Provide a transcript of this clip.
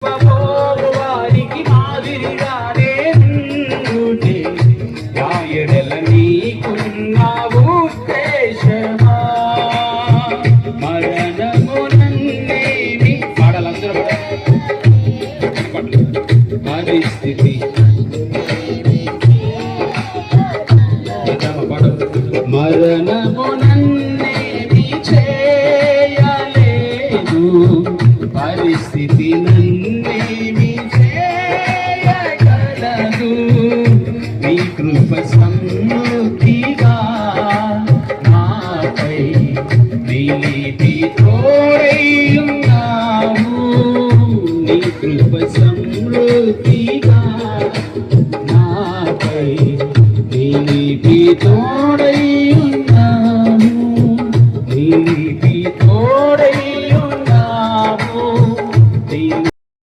వారికి మాదిరిగానే ఉంటే రాయడల నీకున్నావు ఉద్దేశమా మరణమునన్నేమి పాడాలందరూ పరిస్థితి మరణమునన్నేమి చేయలేదు పరిస్థితి నన్నేమి చేయగలదు నీ కృప సమృద్ధిగా నాపై నిలిపి తోడైయున్నావు నీ కృప సమృద్ధిగా నాపై నిలిపి తోడ